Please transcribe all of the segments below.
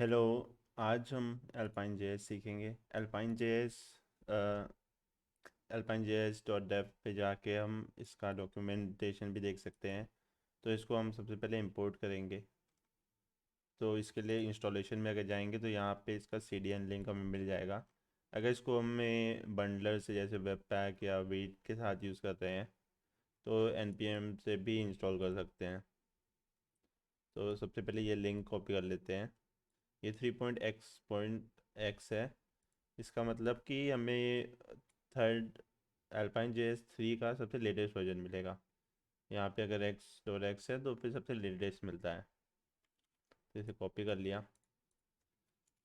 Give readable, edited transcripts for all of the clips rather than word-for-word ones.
Hello. आज हम alpine JS सीखेंगे। अल्पाइन जेएस डॉट डेव पे जाके हम इसका डॉक्यूमेंटेशन भी देख सकते हैं। तो इसको हम सबसे पहले इंपोर्ट करेंगे। तो इसके लिए इंस्टॉलेशन में अगर जाएंगे तो यहाँ पे इसका सीडीएन लिंक हमें मिल जाएगा। अगर इसको हमें बंडलर से जैसे वेब पैक या वीट के साथ यूज़ कर रहे हैं तो npm से भी इंस्टॉल कर सकते हैं। तो सबसे पहले ये लिंक कॉपी कर लेते हैं। ये 3.x है। इसका मतलब कि हमें थर्ड अल्पाइन जेएस 3 का सबसे लेटेस्ट वर्जन मिलेगा। यहाँ पे अगर x है तो फिर सबसे लेटेस्ट मिलता है। तो इसे कॉपी कर लिया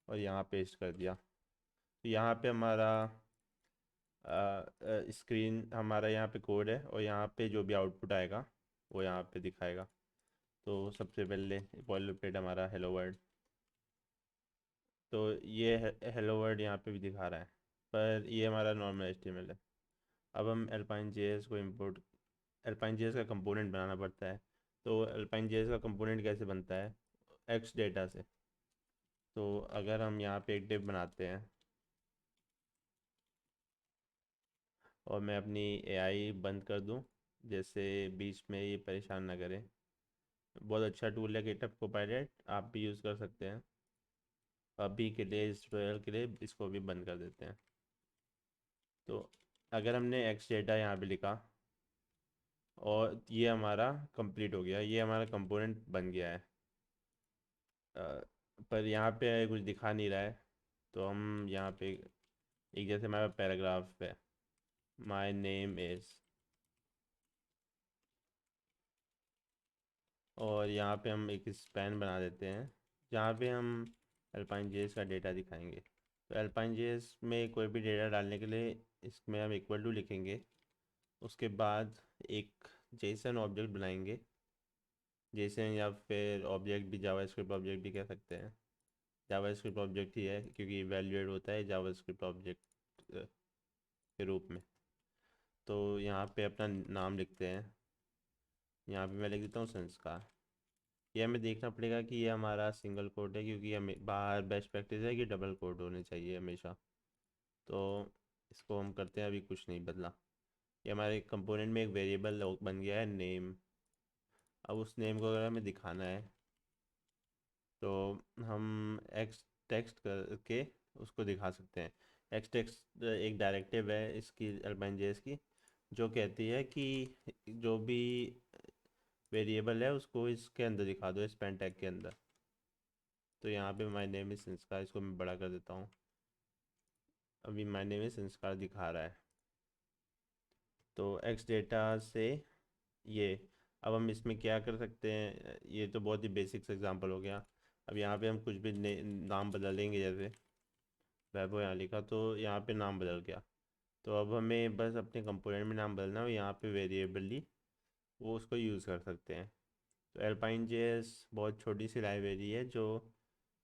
और यहाँ पेस्ट कर दिया। तो यहाँ पे हमारा स्क्रीन, हमारा यहाँ पे कोड है और यहाँ पे जो भी आउटपुट आएगा वो यहाँ पे दिखाएगा। तो सबसे पहले बॉयलरप्लेट हमारा हेलो वर्ल्ड। तो ये हेलो वर्ल्ड यहाँ पे भी दिखा रहा है, पर ये हमारा नॉर्मल एचटीएमएल है। अब हम अल्पाइन जेएस को इंपोर्ट, अल्पाइन जेएस का कंपोनेंट बनाना पड़ता है। तो अल्पाइन जेएस का कंपोनेंट कैसे बनता है? एक्स डेटा से। तो अगर हम यहाँ पे एक डिव बनाते हैं और मैं अपनी एआई बंद कर दूँ, जैसे बीच में ये परेशान ना करे। बहुत अच्छा टूल है गिटहब कोपायलट, आप भी यूज़ कर सकते हैं। अभी के लिए, इस ट्यूटोरियल के लिए इसको भी बंद कर देते हैं। तो अगर हमने एक्स डेटा यहाँ पे लिखा और ये हमारा कंप्लीट हो गया, ये हमारा कंपोनेंट बन गया है। अ, पर यहाँ पे कुछ दिखा नहीं रहा है। तो हम यहाँ पे एक, जैसे हमारा पैराग्राफ है, माय नेम इज़, और यहाँ पे हम एक स्पैन बना देते हैं जहाँ पे हम अल्पाइन जेएस का डेटा दिखाएंगे। तो अल्पाइन जेएस में कोई भी डेटा डालने के लिए इसमें हम इक्वल टू लिखेंगे। उसके बाद एक जेसन ऑब्जेक्ट बनाएंगे। जेसन या फिर ऑब्जेक्ट भी, जावास्क्रिप्ट ऑब्जेक्ट भी कह सकते हैं। जावास्क्रिप्ट ऑब्जेक्ट ही है क्योंकि इवेल्युएट होता है जावास्क्रिप्ट ऑब्जेक्ट के रूप में। तो यहाँ पे अपना नाम लिखते हैं। यहाँ पे मैं लिख देता हूँ संस्कार। ये हमें देखना पड़ेगा कि ये हमारा सिंगल कोट है, क्योंकि हमें बाहर बेस्ट प्रैक्टिस है कि डबल कोट होने चाहिए हमेशा। तो इसको हम करते हैं, अभी कुछ नहीं बदला। ये हमारे कंपोनेंट में एक वेरिएबल बन गया है नेम। अब उस नेम को अगर हमें दिखाना है तो हम एक्स टेक्स्ट करके उसको दिखा सकते हैं। एक्स टेक्स्ट एक डायरेक्टिव है इसकी, अल्पाइन जेएस की, जो कहती है कि जो भी वेरिएबल है उसको इसके अंदर दिखा दो, स्पेन टैग के अंदर। तो यहाँ पे माय नेम इज संस्कार, इसको मैं बड़ा कर देता हूँ। अभी माय नेम इज संस्कार दिखा रहा है। तो एक्स डेटा से ये, अब हम इसमें क्या कर सकते हैं, ये तो बहुत ही बेसिक्स एग्जांपल हो गया। अब यहाँ पे हम कुछ भी नाम बदलेंगे, जैसे वैभव यहाँ लिखा तो यहाँ पे नाम बदल गया। तो अब हमें बस अपने कंपोनेंट में नाम बदलना है, यहाँ पे वेरिएबली वो उसको यूज़ कर सकते हैं। तो एल्पाइन जेएस बहुत छोटी सी लाइब्रेरी है जो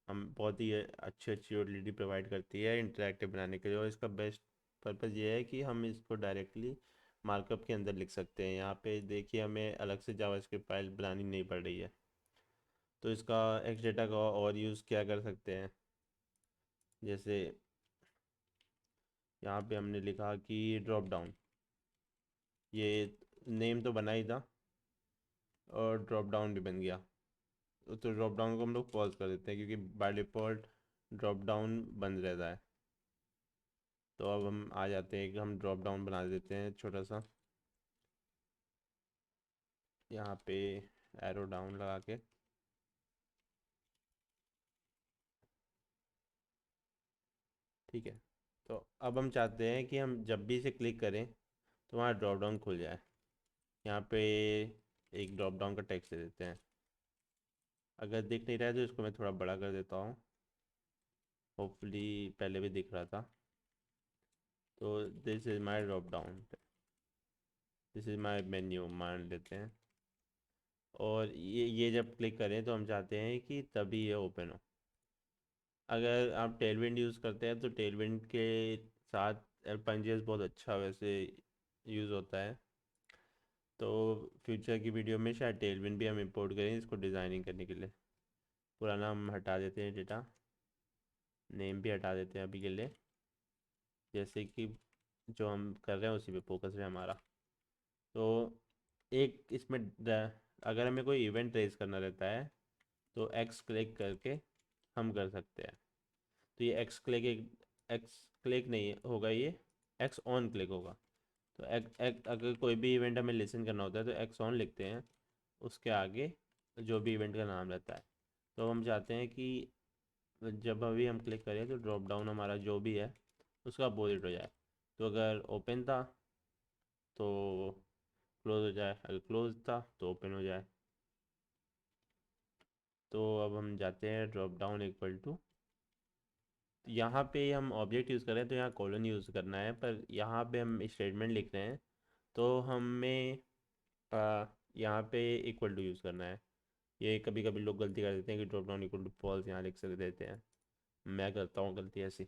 हम बहुत ही अच्छी अच्छी यूटिलिटी प्रोवाइड करती है इंटरेक्टिव बनाने के लिए। और इसका बेस्ट पर्पज़ ये है कि हम इसको डायरेक्टली मार्कअप के अंदर लिख सकते हैं। यहाँ पे देखिए, हमें अलग से जावास्क्रिप्ट फाइल बनानी नहीं पड़ रही है। तो इसका एक्स डेटा का और यूज़ क्या कर सकते हैं, जैसे यहाँ पे हमने लिखा कि ड्रॉप डाउन, ये नेम तो बना ही था और ड्रॉप डाउन भी बन गया। तो ड्रॉप डाउन को हम लोग पॉज कर देते हैं क्योंकि बाय डिफ़ॉल्ट ड्रॉप डाउन बंद रहता है। तो अब हम आ जाते हैं कि हम ड्रॉप डाउन बना देते हैं छोटा सा, यहाँ पे एरो डाउन लगा के। ठीक है। तो अब हम चाहते हैं कि हम जब भी इसे क्लिक करें तो वहाँ ड्रॉप डाउन खुल जाए। यहाँ पे एक ड्रॉप डाउन का टेक्स्ट दे देते हैं। अगर दिख नहीं रहा है तो इसको मैं थोड़ा बड़ा कर देता हूँ। होपफुली पहले भी दिख रहा था। तो this is my drop down, this is my menu मान लेते हैं। और ये जब क्लिक करें तो हम चाहते हैं कि तभी ये ओपन हो। अगर आप टेलविंड यूज़ करते हैं तो टेलविंड के साथ पंजेस बहुत अच्छा वैसे यूज़ होता है। तो फ्यूचर की वीडियो में शायद टेलविंड भी हम इंपोर्ट करें इसको डिज़ाइनिंग करने के लिए। पुराना हम हटा देते हैं डेटा। नेम भी हटा देते हैं अभी के लिए, जैसे कि जो हम कर रहे हैं उसी पे फोकस है हमारा। तो एक इसमें अगर हमें कोई इवेंट रेज करना रहता है तो एक्स क्लिक करके हम कर सकते हैं। तो ये एक्स क्लिक नहीं होगा, ये एक्स ऑन क्लिक होगा। तो अगर कोई भी इवेंट हमें लिसन करना होता है तो एक्स ऑन लिखते हैं, उसके आगे जो भी इवेंट का नाम रहता है। तो हम चाहते हैं कि जब अभी हम क्लिक करें तो ड्रॉप डाउन हमारा जो भी है उसका अपोजिट हो जाए। तो अगर ओपन था तो क्लोज हो जाए, अगर क्लोज था तो ओपन हो जाए। तो अब हम जाते हैं ड्रॉप डाउन इक्वल टू, यहाँ पे हम ऑब्जेक्ट यूज़ कर रहे हैं तो यहाँ कॉलन यूज़ करना है, पर यहाँ पे हम स्टेटमेंट लिख रहे हैं तो हमें यहाँ पे इक्वल टू यूज़ करना है। ये कभी कभी लोग गलती कर देते हैं कि drop down equal to false यहाँ लिख सकते देते हैं, मैं करता हूँ गलती ऐसी।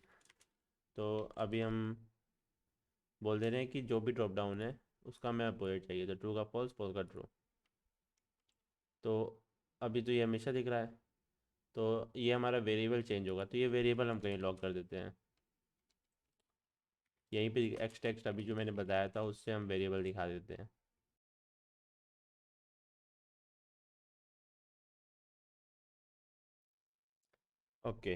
तो अभी हम बोल दे रहे हैं कि जो भी ड्रॉप डाउन है उसका हमें अपोजिट चाहिए, तो ट्रू का फॉल्स, फॉल्स का ट्रू। तो अभी तो ये हमेशा दिख रहा है, तो ये हमारा वेरिएबल चेंज होगा, तो ये वेरिएबल हम कहीं लॉक कर देते हैं। यहीं पे एक्स टेक्स्ट अभी जो मैंने बताया था उससे हम वेरिएबल दिखा देते हैं। ओके,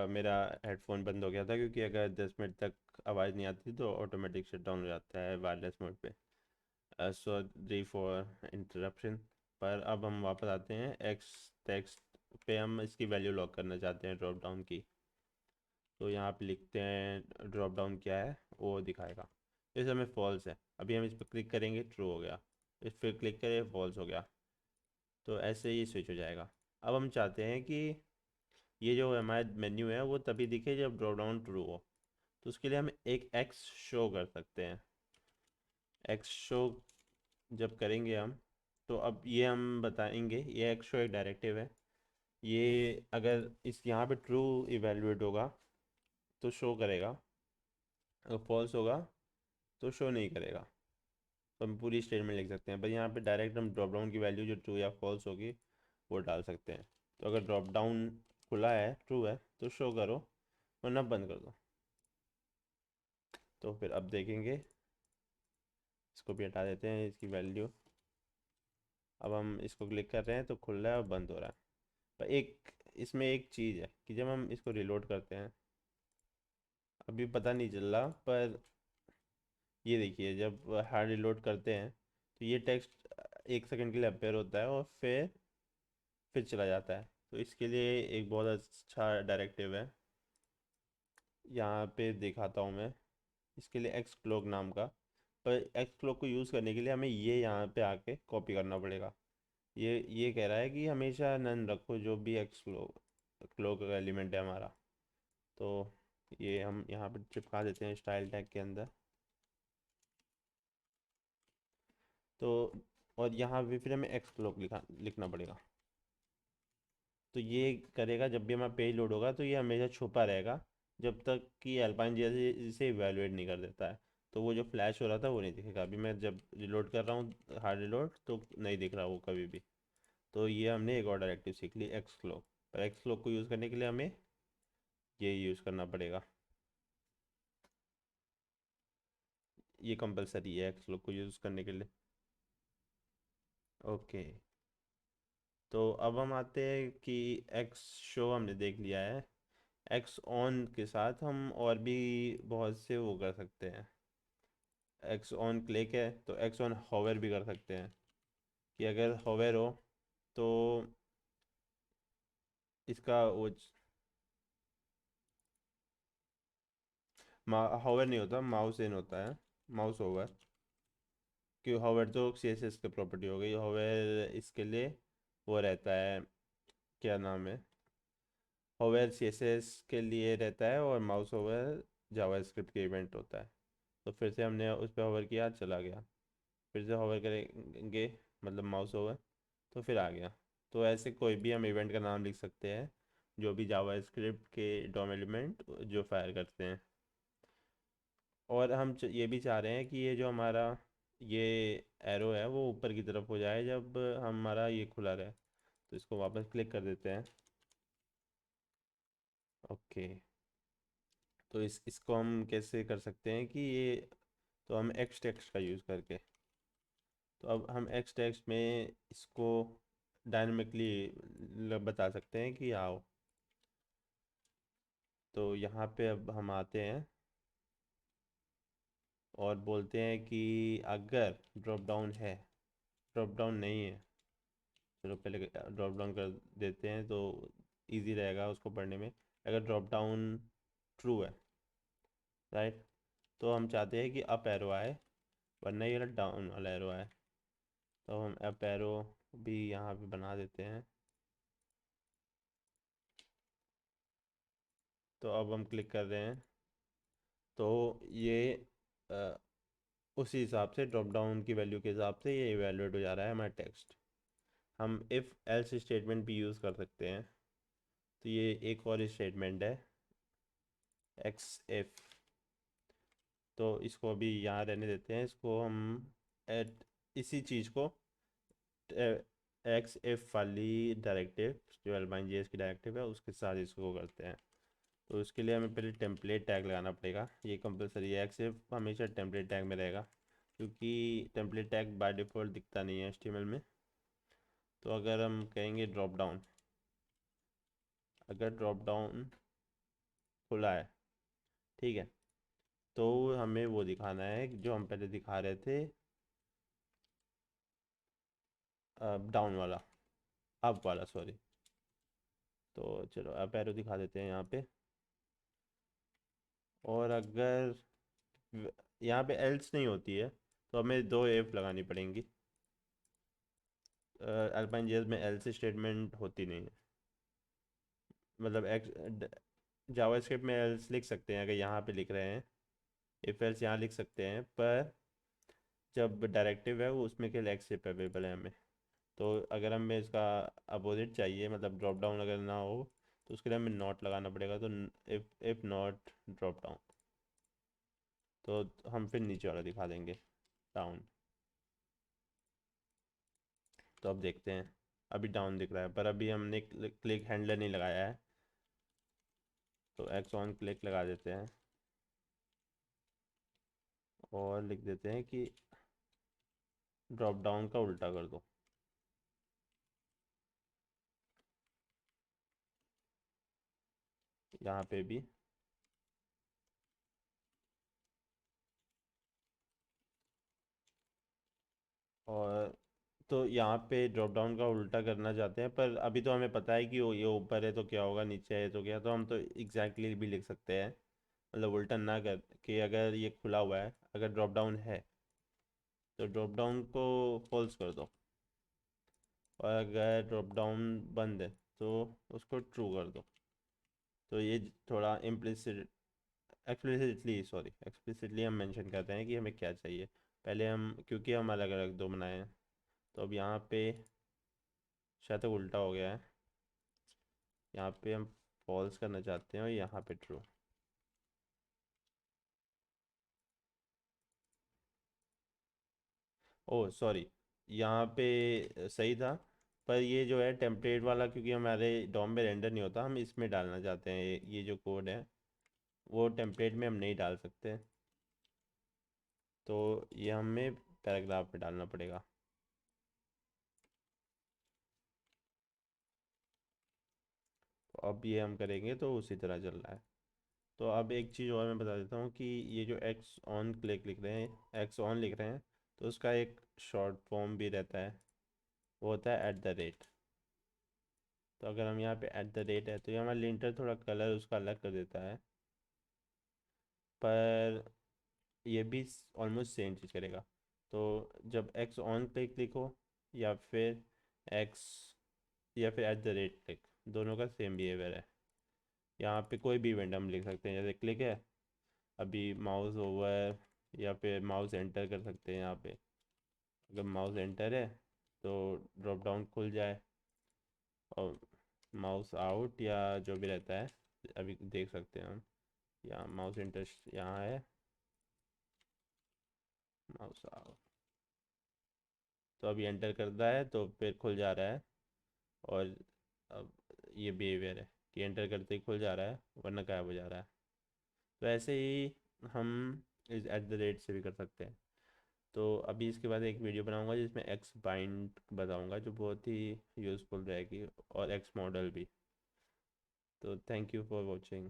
मेरा हेडफोन बंद हो गया था क्योंकि अगर 10 मिनट तक आवाज़ नहीं आती तो ऑटोमेटिक शट डाउन हो जाता है वायरलेस मोड पे। Sorry for interruption. पर अब हम वापस आते हैं एक्स टेक्स्ट पे, हम इसकी वैल्यू लॉक करना चाहते हैं ड्रॉप डाउन की। तो यहाँ पे लिखते हैं ड्रॉप डाउन क्या है वो दिखाएगा। इस समय फॉल्स है, अभी हम इस पर क्लिक करेंगे ट्रू हो गया, इस पर क्लिक करें फॉल्स हो गया। तो ऐसे ही स्विच हो जाएगा। अब हम चाहते हैं कि ये जो हमारा मेन्यू है वो तभी दिखे जब ड्रॉप डाउन ट्रू हो। तो उसके लिए हम एक एक्स शो कर सकते हैं। एक्स शो जब करेंगे हम, तो अब ये हम बताएंगे, ये एक्स शो एक डायरेक्टिव है। ये अगर इस यहाँ पे ट्रू इवेलुएट होगा तो शो करेगा, अगर फॉल्स होगा तो शो नहीं करेगा। तो हम पूरी स्टेटमेंट लिख सकते हैं, पर यहाँ पे डायरेक्ट हम ड्रॉप डाउन की वैल्यू जो ट्रू या फॉल्स होगी वो डाल सकते हैं। तो अगर ड्रॉप डाउन खुला है, ट्रू है, तो शो करो, वरना बंद कर दो। तो फिर अब देखेंगे, इसको भी हटा देते हैं इसकी वैल्यू। अब हम इसको क्लिक कर रहे हैं तो खुल रहा है और बंद हो रहा है। पर एक इसमें एक चीज़ है कि जब हम इसको रिलोड करते हैं, अभी पता नहीं चल रहा, पर ये देखिए जब हार्ड रिलोड करते हैं तो ये टेक्स्ट 1 सेकंड के लिए अपेयर होता है और फिर चला जाता है। तो इसके लिए एक बहुत अच्छा डायरेक्टिव है, यहाँ पे दिखाता हूँ मैं। इसके लिए एक्स क्लोक नाम का, पर एक्स क्लोक को यूज़ करने के लिए हमें ये यहाँ पे आके कॉपी करना पड़ेगा। ये कह रहा है कि हमेशा नन रखो जो भी एक्स क्लोक का एलिमेंट है हमारा। तो ये हम यहाँ पे चिपका देते हैं स्टाइल टैग के अंदर। तो और यहाँ भी फिर हमें एक्स क्लोक लिखना पड़ेगा। तो ये करेगा जब भी हमारा पेज लोड होगा तो ये हमेशा छुपा रहेगा जब तक कि अल्पाइन जैसे इसे इवेलुएट नहीं कर देता है। तो वो जो फ्लैश हो रहा था वो नहीं दिखेगा। अभी मैं जब रिलोड कर रहा हूँ हार्ड रिलोड तो नहीं दिख रहा वो कभी भी। तो ये हमने एक और डायरेक्टिव सीख ली, एक्स क्लोक। पर एक्स क्लोक को यूज़ करने के लिए हमें ये यूज़ करना पड़ेगा, ये कंपलसरी है एक्स क्लोक को यूज़ करने के लिए। ओके, तो अब हम आते हैं कि एक्स शो हमने देख लिया है। एक्स ऑन के साथ हम और भी बहुत से वो कर सकते हैं। एक्स ऑन क्लिक है तो एक्स ऑन होवर भी कर सकते हैं, कि अगर होवर हो तो इसका वो होवर नहीं होता, माउस इन होता है, माउस ओवर। कि होवर तो सी एस एस की प्रॉपर्टी हो गई, होवर इसके लिए वो रहता है, क्या नाम है, होवर सी एस एस के लिए रहता है और माउस ओवर जावास्क्रिप्ट के इवेंट होता है। तो फिर से हमने उस पर होवर किया, चला गया, फिर से होवर करेंगे मतलब माउस ओवर, तो फिर आ गया। तो ऐसे कोई भी हम इवेंट का नाम लिख सकते हैं जो भी जावास्क्रिप्ट के डोम एलिमेंट जो फायर करते हैं। और हम ये भी चाह रहे हैं कि ये जो हमारा ये एरो है वो ऊपर की तरफ हो जाए जब हमारा ये खुला रहे। तो इसको वापस क्लिक कर देते हैं। ओके, तो इसको हम कैसे कर सकते हैं कि ये, तो हम एक्स टेक्स्ट का यूज़ करके, तो अब हम एक्स टेक्स्ट में इसको डायनामिकली बता सकते हैं कि आओ। तो यहाँ पे अब हम आते हैं और बोलते हैं कि अगर ड्रॉप डाउन है, ड्रॉप डाउन नहीं है, चलो पहले ड्रॉप डाउन कर देते हैं तो इजी रहेगा उसको पढ़ने में। अगर ड्रॉप डाउन ट्रू है, राइट, तो हम चाहते हैं कि अप एरो आए, वरना ये वाला डाउन वाला एरो आए। तो हम अप एरो भी यहाँ पे बना देते हैं। तो अब हम क्लिक कर रहे हैं तो ये अ, उसी हिसाब से ड्रॉप डाउन की वैल्यू के हिसाब से ये इवेलुएट हो जा रहा है हमारा टेक्स्ट। हम इफ़ एल्स स्टेटमेंट भी यूज़ कर सकते हैं। तो ये एक और स्टेटमेंट है, एक्स इफ। तो इसको अभी यहाँ रहने देते हैं, इसको हम एट इसी चीज़ को एक्स इफ वाली डायरेक्टिव, जो एल्बाइन जेएस की डायरेक्टिव है, उसके साथ इसको करते हैं। तो इसके लिए हमें पहले टेम्पलेट टैग लगाना पड़ेगा, ये कंपलसरी है। एक्स इफ हमेशा टेम्पलेट टैग में रहेगा, क्योंकि टेम्पलेट टैग बाय डिफ़ॉल्ट दिखता नहीं है एचटीएमएल में। तो अगर हम कहेंगे ड्रॉप डाउन, अगर ड्रॉप डाउन खुला है, ठीक है, तो हमें वो दिखाना है जो हम पहले दिखा रहे थे, डाउन वाला, अप वाला सॉरी। तो चलो अप एरो दिखा देते हैं यहाँ पे। और अगर यहाँ पे एल्स नहीं होती है तो हमें दो एफ लगानी पड़ेंगी। अल्पाइन जेएस में एल्स स्टेटमेंट होती नहीं है, मतलब एक्स जावास्क्रिप्ट में एल्स लिख सकते हैं अगर यहाँ पे लिख रहे हैं, इफ एल्स यहाँ लिख सकते हैं, पर जब डायरेक्टिव है वो उसमें केवल एक्सेप अवेलेबल है हमें। तो अगर हमें इसका अपोजिट चाहिए, मतलब ड्रॉप डाउन अगर ना हो, तो उसके लिए हमें नॉट लगाना पड़ेगा। तो इफ़ नॉट ड्रॉप डाउन, तो हम फिर नीचे वाला दिखा देंगे, डाउन। तो अब देखते हैं, अभी डाउन दिख रहा है पर अभी हमने क्लिक हैंडलर नहीं लगाया है। तो एक्स ऑन क्लिक लगा देते हैं और लिख देते हैं कि ड्रॉप डाउन का उल्टा कर दो। यहाँ पे भी, और तो यहाँ पे ड्रॉप डाउन का उल्टा करना चाहते हैं, पर अभी तो हमें पता है कि ये ऊपर है तो क्या होगा, नीचे है तो क्या, तो हम तो एग्जैक्टली भी लिख सकते हैं, मतलब उल्टा ना कर कि अगर ये खुला हुआ है, अगर ड्रॉप डाउन है तो ड्रॉप डाउन को फॉल्स कर दो, और अगर ड्रॉप डाउन बंद है तो उसको ट्रू कर दो। तो ये थोड़ा इम्प्लिसिट, एक्सप्लिसिटली सॉरी, एक्सप्लिसिटली हम मेंशन करते हैं कि हमें क्या चाहिए। पहले हम, क्योंकि हम अलग अलग दो बनाए हैं, तो अब यहाँ पे शायद तक उल्टा हो गया है, यहाँ पे हम फॉल्स करना चाहते हैं और यहाँ पे ट्रू। ओह सॉरी, यहाँ पे सही था, पर ये जो है टेम्पलेट वाला, क्योंकि हमारे डॉम में रेंडर नहीं होता, हम इसमें डालना चाहते हैं। ये जो कोड है वो टेम्पलेट में हम नहीं डाल सकते, तो ये हमें पैराग्राफ में डालना पड़ेगा। तो अब ये हम करेंगे तो उसी तरह चल रहा है। तो अब एक चीज़ और मैं बता देता हूँ कि ये जो एक्स ऑन क्लिक लिख रहे हैं, एक्स ऑन लिख रहे हैं, तो उसका एक शॉर्ट फॉर्म भी रहता है, वो होता है एट द रेट। तो अगर हम यहाँ पे एट द रेट है तो ये हमारा लिंटर थोड़ा कलर उसका अलग कर देता है, पर ये भी ऑलमोस्ट सेम चीज़ करेगा। तो जब एक्स ऑन क्लिक लिखो, या फिर एक्स, या फिर एट द रेट क्लिक, दोनों का सेम बिहेवियर है। यहाँ पे कोई भी इवेंट हम लिख सकते हैं, जैसे क्लिक है, अभी माउस ओवर, या फिर माउस एंटर कर सकते हैं यहाँ पे। अगर माउस एंटर है तो ड्रॉप डाउन खुल जाए, और माउस आउट या जो भी रहता है, अभी देख सकते हैं हम, यहाँ माउस एंटर यहाँ है, माउस आउट, तो अभी एंटर करता है तो फिर खुल जा रहा है। और अब ये बिहेवियर है कि एंटर करते ही खुल जा रहा है, वरना गायब हो जा रहा है। तो ऐसे ही हम इस @ से भी कर सकते हैं। तो अभी इसके बाद एक वीडियो बनाऊंगा जिसमें एक्स बाइंड बताऊंगा, जो बहुत ही यूज़फुल रहेगी, और एक्स मॉडल भी। तो थैंक यू फॉर वॉचिंग।